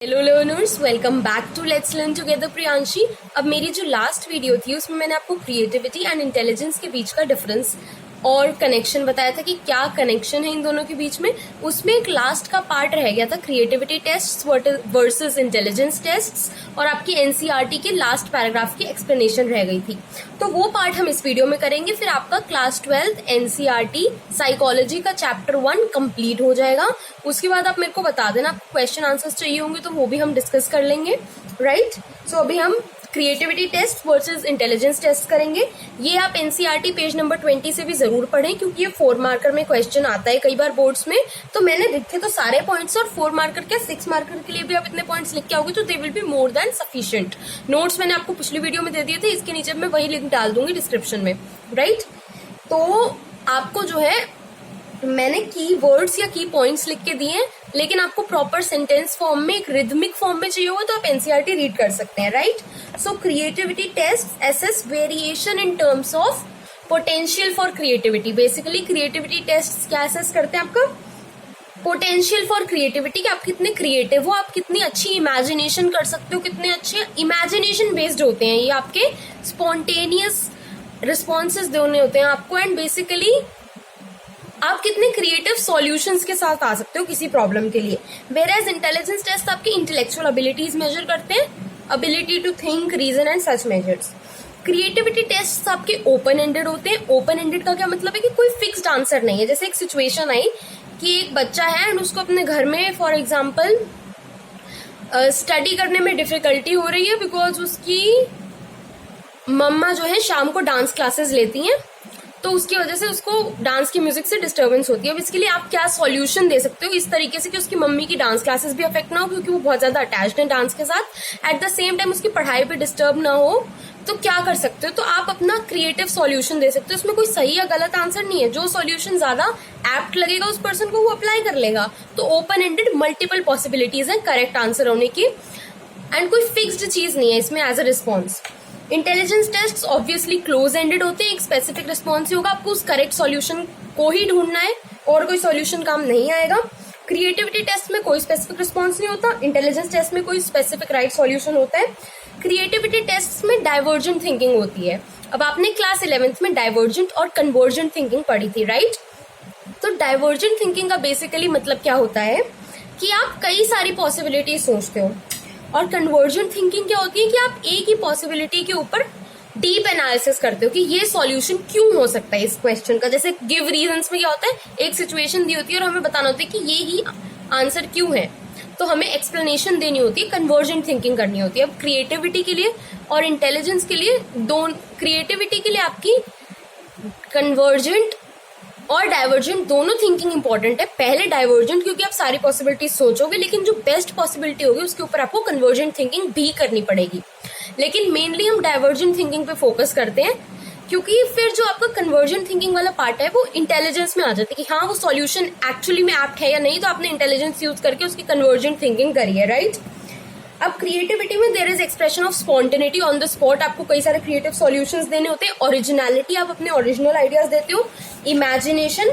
Hello learners, welcome back to let's learn together Priyanshi. अब मेरी जो लास्ट वीडियो थी उसमें मैंने आपको क्रिएटिविटी एंड इंटेलिजेंस के बीच का डिफरेंस और कनेक्शन बताया था कि क्या कनेक्शन है इन दोनों के बीच में। उसमें एक लास्ट का पार्ट रह गया था, creativity tests versus intelligence tests, और आपकी एनसीईआरटी के लास्ट पैराग्राफ की एक्सप्लेनेशन रह गई थी। तो वो पार्ट हम इस वीडियो में करेंगे। फिर आपका क्लास 12 एनसीईआरटी साइकोलॉजी का चैप्टर 1 कंप्लीट हो जाएगा। उसके बाद आप मेरे को बता देना, आपको क्वेश्चन आंसर्स चाहिए होंगे तो वो भी हम डिस्कस कर लेंगे, राइट। सो अभी हम creativity test versus intelligence test करेंगे। ये आप एनसीईआरटी पेज नंबर 20 से भी जरूर पढ़ें, क्योंकि ये 4 मार्कर में क्वेश्चन आता है कई बार बोर्ड्स में। तो मैंने लिखे तो सारे पॉइंट्स, और 4 मार्कर के 6 मार्कर के लिए भी आप इतने पॉइंट्स लिख के आओगे तो they will be more than sufficient. Notes मैंने आपको पिछली वीडियो में दे दिए थे, इसके नीचे मैं वही लिंक डाल दूंगी डिस्क्रिप्शन में, राइट। तो आपको जो है मैंने की वर्ड्स या की पॉइंट्स लिख के दिए हैं, लेकिन आपको प्रॉपर सेंटेंस फॉर्म में, एक रिदमिक फॉर्म में चाहिए होगा तो आप एनसीईआरटी रीड कर सकते हैं, right. So creativity test assess variation in terms of potential for creativity. Basically creativity test क्या एसेस करते हैं, आपका पोटेंशियल फॉर क्रिएटिविटी, कि आप कितने क्रिएटिव हो, आप कितनी अच्छी इमेजिनेशन कर सकते हो, कितने अच्छे इमेजिनेशन बेस्ड होते हैं ये आपके, स्पॉन्टेनियस रिस्पॉन्सेज देने होते हैं आपको, एंड बेसिकली आप कितने क्रिएटिव सॉल्यूशंस के साथ आ सकते हो किसी प्रॉब्लम के लिए। वेयर एज इंटेलिजेंस टेस्ट आपकी इंटेलेक्चुअल एबिलिटीज मेजर करते हैं, ability to think, reason and such measures. Creativity test आपके ओपन एंडेड होते हैं। ओपन एंडेड का क्या मतलब है कि कोई फिक्स्ड आंसर नहीं है। जैसे एक सिचुएशन आई कि एक बच्चा है एंड उसको अपने घर में फॉर एग्जाम्पल स्टडी करने में डिफिकल्टी हो रही है, बिकॉज उसकी मम्मा जो है शाम को डांस क्लासेस लेती हैं, तो उसकी वजह से उसको डांस की म्यूजिक से डिस्टर्बेंस होती है। अब इसके लिए आप क्या सॉल्यूशन दे सकते हो इस तरीके से कि उसकी मम्मी की डांस क्लासेस भी अफेक्ट ना हो, क्योंकि वो बहुत ज्यादा अटैच्ड है डांस के साथ, एट द सेम टाइम उसकी पढ़ाई भी डिस्टर्ब ना हो। तो क्या कर सकते हो, तो आप अपना क्रिएटिव सॉल्यूशन दे सकते हो। उसमें कोई सही या गलत आंसर नहीं है, जो सॉल्यूशन ज्यादा एप्ट लगेगा उस पर्सन को वो अप्लाई कर लेगा। तो ओपन एंडेड मल्टीपल पॉसिबिलिटीज है करेक्ट आंसर होने की, एंड कोई फिक्स्ड चीज नहीं है इसमें as a response. Intelligence test obviously close ended होते हैं, एक स्पेसिफिक रिस्पॉन्स ही होगा, आपको उस करेक्ट सॉल्यूशन को ही ढूंढना है और कोई सॉल्यूशन काम नहीं आएगा। क्रिएटिविटी टेस्ट में कोई स्पेसिफिक रिस्पॉन्स नहीं होता, इंटेलिजेंस टेस्ट में कोई स्पेसिफिक राइट सॉल्यूशन होता है। क्रिएटिविटी टेस्ट में डाइवर्जेंट थिंकिंग होती है। अब आपने क्लास 11th में डाइवर्जेंट और कन्वर्जेंट थिंकिंग पढ़ी थी, राइट। तो डाइवर्जेंट थिंकिंग का बेसिकली मतलब क्या होता है कि आप कई सारी पॉसिबिलिटी सोचते हो, और कन्वर्जेंट थिंकिंग क्या होती है कि आप एक ही पॉसिबिलिटी के ऊपर डीप एनालिसिस करते हो कि ये सॉल्यूशन क्यों हो सकता है इस क्वेश्चन का। जैसे गिव रीजंस में क्या होता है, एक सिचुएशन दी होती है और हमें बताना होता है कि ये ही आंसर क्यों है, तो हमें एक्सप्लेनेशन देनी होती है, कन्वर्जेंट थिंकिंग करनी होती है। अब क्रिएटिविटी के लिए और इंटेलिजेंस के लिए, क्रिएटिविटी के लिए आपकी कन्वर्जेंट और डाइवर्जेंट दोनों थिंकिंग इंपॉर्टेंट है। पहले डाइवर्जेंट, क्योंकि आप सारी पॉसिबिलिटी सोचोगे, लेकिन जो बेस्ट पॉसिबिलिटी होगी उसके ऊपर आपको कन्वर्जेंट थिंकिंग भी करनी पड़ेगी। लेकिन मेनली हम डाइवर्जेंट थिंकिंग पे फोकस करते हैं, क्योंकि फिर जो आपका कन्वर्जेंट थिंकिंग वाला पार्ट है वो इंटेलिजेंस में आ जाता है कि हाँ वो सॉल्यूशन एक्चुअली में एप्ट है या नहीं, तो आपने इंटेलिजेंस यूज करके उसकी कन्वर्जेंट थिंकिंग करी है, राइट। अब क्रिएटिविटी में there is expression of spontaneity on the spot, आपको कई सारे क्रिएटिव सॉल्यूशंस देने होते हैं। ओरिजिनलिटी, आप अपने ओरिजिनल आइडियाज देते हो। इमेजिनेशन,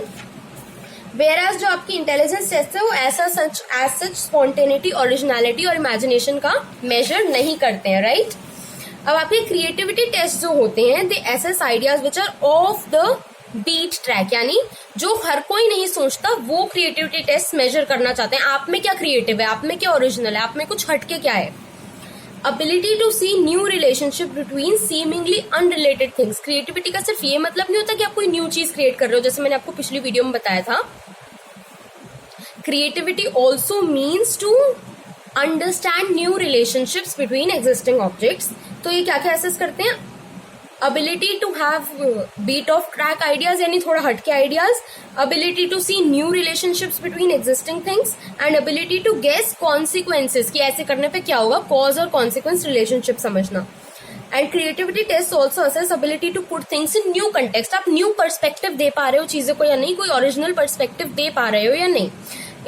वेयर एज जो आपकी इंटेलिजेंस टेस्ट है वो ऐसा सच स्पॉन्टेनिटी, ओरिजिनलिटी और इमेजिनेशन का मेजर नहीं करते हैं, राइट। अब आपके क्रिएटिविटी टेस्ट जो होते हैं they assess ideas which are off the beat track, यानी जो हर कोई नहीं सोचता वो क्रिएटिविटी टेस्ट मेजर करना चाहते हैं। आप में क्या क्रिएटिव है, आप में क्या ओरिजिनल है, आप में कुछ हटके क्या है। Ability to see new relationship between seemingly unrelated things. Creativity का सिर्फ ये मतलब नहीं होता कि आप कोई न्यू चीज क्रिएट कर रहे हो, जैसे मैंने आपको पिछली वीडियो में बताया था। Creativity also means to understand new relationships between existing objects. तो ये क्या क्या एसेस करते हैं, ability to have beat of track ideas, यानी थोड़ा हटके ideas, ability to see new relationships between existing things, and ability to guess consequences, कि ऐसे करने पे क्या होगा, cause और consequence relationship समझना। And creativity tests also assess ability to put things in new context, आप new perspective दे पा रहे हो चीजों को या नहीं, कोई original perspective दे पा रहे हो या नहीं।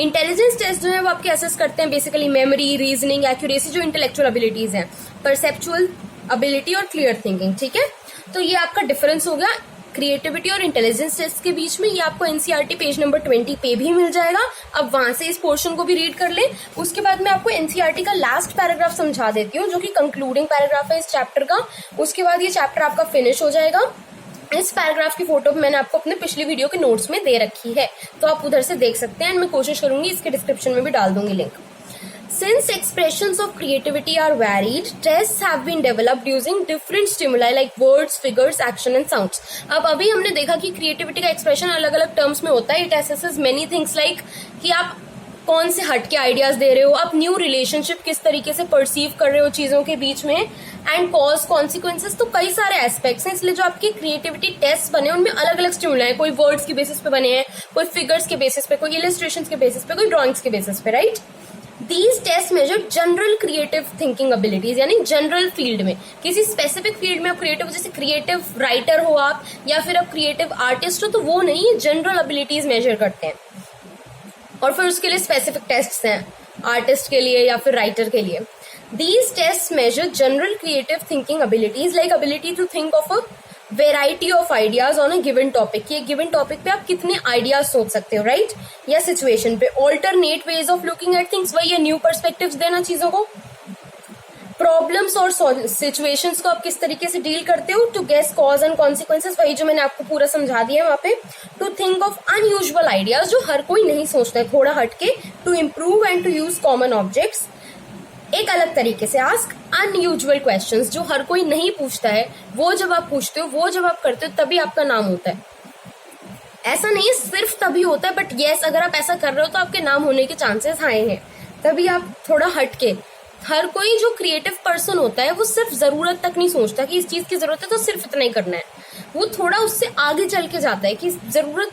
इंटेलिजेंस टेस्ट जो है वो आपके एसेस करते हैं बेसिकली मेमोरी, रीजनिंग, एक्यूरेसी, जो इंटेलेक्चुअल एबिलिटीज हैं, परसेप्चुअल एबिलिटी और क्लियर थिंकिंग, ठीक है। तो ये आपका डिफरेंस हो गया क्रिएटिविटी और इंटेलिजेंस टेस्ट के बीच में, ये आपको एनसीईआरटी पेज नंबर 20 पे भी मिल जाएगा। अब वहां से इस पोर्शन को भी रीड कर ले। उसके बाद मैं आपको एनसीईआरटी का लास्ट पैराग्राफ समझा देती हूँ, जो कि कंक्लूडिंग पैराग्राफ है इस चैप्टर का। उसके बाद ये चैप्टर आपका फिनिश हो जाएगा। इस पैराग्राफ की फोटो मैंने आपको अपने पिछली वीडियो के नोट्स में दे रखी है, तो आप उधर से देख सकते हैं। एंड मैं कोशिश करूंगी इसके डिस्क्रिप्शन में भी डाल दूंगी link. Since expressions of creativity are varied, tests have been developed using different stimuli like words, figures, action and sounds. अब अभी हमने देखा कि क्रिएटिविटी का एक्सप्रेशन अलग अलग टर्म्स में होता है। It assesses many things like कि आप कौन से हट के आइडियाज दे रहे हो, आप न्यू रिलेशनशिप किस तरीके से परसीव कर रहे हो चीजों के बीच में, एंड कॉज कॉन्सिक्वेंसेस। तो कई सारे एस्पेक्ट्स हैं, इसलिए जो आपके क्रिएटिविटी टेस्ट बने उनमें अलग अलग स्टिमुलाई है। कोई वर्ड्स के बेसिस पे बने हैं, कोई फिगर्स के बेसिस पे, कोई इलस्ट्रेशंस के बेसिस पे, कोई ड्राइंग्स के बेसिस पे, right. These tests measure general creative thinking abilities, यानी जनरल फील्ड में, किसी स्पेसिफिक फील्ड में आप क्रिएटिव, जैसे क्रिएटिव राइटर हो आप या फिर आप क्रिएटिव आर्टिस्ट हो, तो वो नहीं, ये जनरल एबिलिटीज मेजर करते हैं। और फिर उसके लिए स्पेसिफिक टेस्ट हैं आर्टिस्ट के लिए या फिर राइटर के लिए। These tests measure general creative thinking abilities like ability to think of a variety of ideas on a given topic, कि एक गिवन टॉपिक पे आप कितने आइडियाज सोच सकते हो, राइट, या सिचुएशन पे। Alternate ways of looking at things, वही है, न्यू पर्सपेक्टिव्स देना चीजों को। प्रॉब्लम्स और सिचुएशंस को आप किस तरीके से डील करते हो। To guess cause and consequences, वही जो मैंने आपको पूरा समझा दिया है वहां पे। To think of unusual ideas, जो हर कोई नहीं सोचता है, थोड़ा हटके। To improve and to use common objects, एक अलग तरीके से। आस्क अनयूजुअल क्वेश्चंस, जो हर कोई नहीं पूछता है, वो जब आप पूछते हो, वो जब आप करते हो, तभी आपका नाम होता है। ऐसा नहीं है सिर्फ तभी होता है, बट यस, अगर आप ऐसा कर रहे हो तो आपके नाम होने के चांसेस हाई हैं। तभी आप थोड़ा हटके, हर कोई जो क्रिएटिव पर्सन होता है वो सिर्फ जरूरत तक नहीं सोचता कि इस चीज की जरूरत है तो सिर्फ इतना ही करना है। वो थोड़ा उससे आगे चल के जाता है कि जरूरत,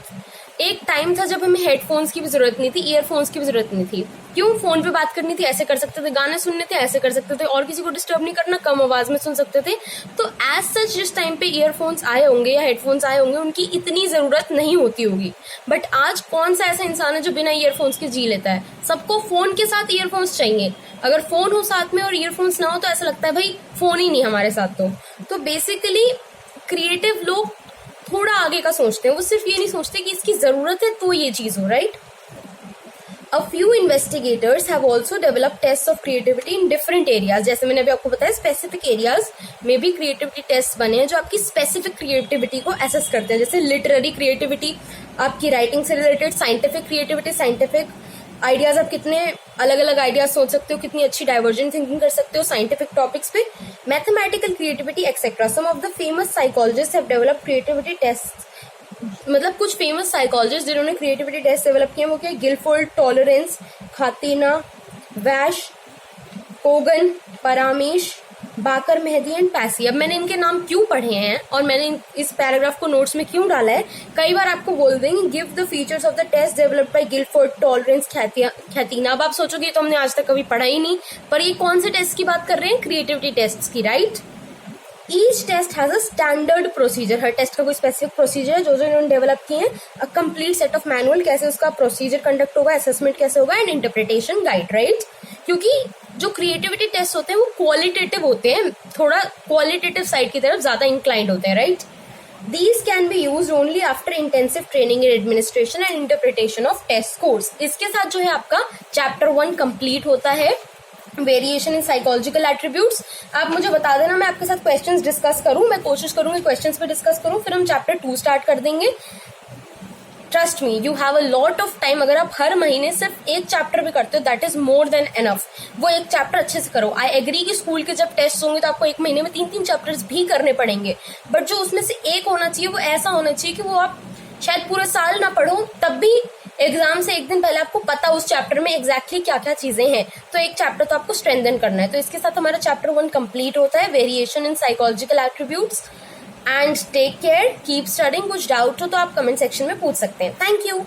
एक टाइम था जब हमें हेडफोन्स की भी जरूरत नहीं थी, ईयरफोन्स की भी जरूरत नहीं थी। क्यों? फोन पे बात करनी थी, ऐसे कर सकते थे, गाने सुनने थे, ऐसे कर सकते थे, और किसी को डिस्टर्ब नहीं करना, कम आवाज में सुन सकते थे। तो एज सच जिस टाइम पे ईयरफोन्स आए होंगे या हेडफोन्स आए होंगे, उनकी इतनी जरूरत नहीं होती होगी। बट आज कौन सा ऐसा इंसान है जो बिना ईयरफोन्स के जी लेता है? सबको फोन के साथ ईयरफोन्स चाहिए। अगर फोन हो साथ में और ईयरफोन्स ना हो तो ऐसा लगता है भाई फोन ही नहीं हमारे साथ। तो बेसिकली क्रिएटिव लोग थोड़ा आगे का सोचते हैं, वो सिर्फ ये नहीं सोचते कि इसकी जरूरत है तो ये चीज हो, right. A few investigators have also developed tests of creativity in different areas. जैसे मैंने अभी आपको बताया, स्पेसिफिक एरियाज में भी क्रिएटिविटी टेस्ट बने हैं जो आपकी स्पेसिफिक क्रिएटिविटी को एसेस करते हैं। जैसे लिटरेरी क्रिएटिविटी, आपकी राइटिंग से related, scientific creativity, scientific ideas, आप कितने अलग अलग आइडियाज सोच सकते हो, कितनी अच्छी डाइवर्जेंट थिंकिंग कर सकते हो साइंटिफिक टॉपिक्स पे, mathematical creativity etcetera. Some of the famous psychologist have developed creativity test, मतलब कुछ फेमस साइकोलॉजिस्ट जिन्होंने क्रिएटिविटी टेस्ट डेवलप किए वो क्या? गिलफोर्ड, टॉलरेंस, खातिना, वैश, कोगन, परामेश, बाकर, मेहदी एंड पैसी। अब मैंने इनके नाम क्यों पढ़े हैं और मैंने इस पैराग्राफ को नोट्स में क्यों डाला है, कई बार आपको बोल देंगे give the features of the test developed by Guilford, Torrance, Khatena. अब आप सोचोगे तो हमने आज तक कभी पढ़ा ही नहीं, पर ये कौन से टेस्ट की बात कर रहे हैं? क्रिएटिविटी टेस्ट की, right. Each test has a standard procedure, हर टेस्ट का कोई स्पेसिफिक प्रोसीजर है जो इन्होंने डेवलप किए हैं। A complete set of manual, कैसे उसका प्रोसीजर कंडक्ट होगा, असेसमेंट कैसे होगा, एंड इंटरप्रिटेशन गाइड, राइट। क्योंकि जो क्रिएटिविटी टेस्ट होते हैं वो क्वालिटेटिव होते हैं, थोड़ा क्वालिटेटिव साइड की तरफ ज्यादा इंक्लाइंड होते हैं, right. These can be used only after intensive training in administration and interpretation of test scores. इसके साथ जो है आपका चैप्टर 1 कंप्लीट होता है, वेरिएशन इन साइकोलॉजिकल एट्रीब्यूट्स। आप मुझे बता देना, मैं आपके साथ क्वेश्चंस डिस्कस करूं, मैं कोशिश करूंगी क्वेश्चंस पे डिस्कस करूं, फिर हम चैप्टर 2 स्टार्ट कर देंगे। Trust me, you have a lot of time. अगर आप हर महीने सिर्फ एक चैप्टर भी करते हो, that is more than enough. वो एक चैप्टर अच्छे से करो। आई एग्री कि स्कूल के जब टेस्ट होंगे तो आपको एक महीने में 3-3 चैप्टर्स भी करने पड़ेंगे, बट जो उसमें से एक होना चाहिए वो ऐसा होना चाहिए कि वो आप शायद पूरे साल ना पढ़ो, तब भी एग्जाम से एक दिन पहले आपको पता उस चैप्टर में एग्जैक्टली क्या क्या चीजें हैं। तो एक चैप्टर तो आपको स्ट्रेंथन करना है। तो इसके साथ हमारा चैप्टर 1 कंप्लीट होता है, variation in psychological attributes. And take care, keep studying. कुछ डाउट हो तो आप कमेंट सेक्शन में पूछ सकते हैं। Thank you.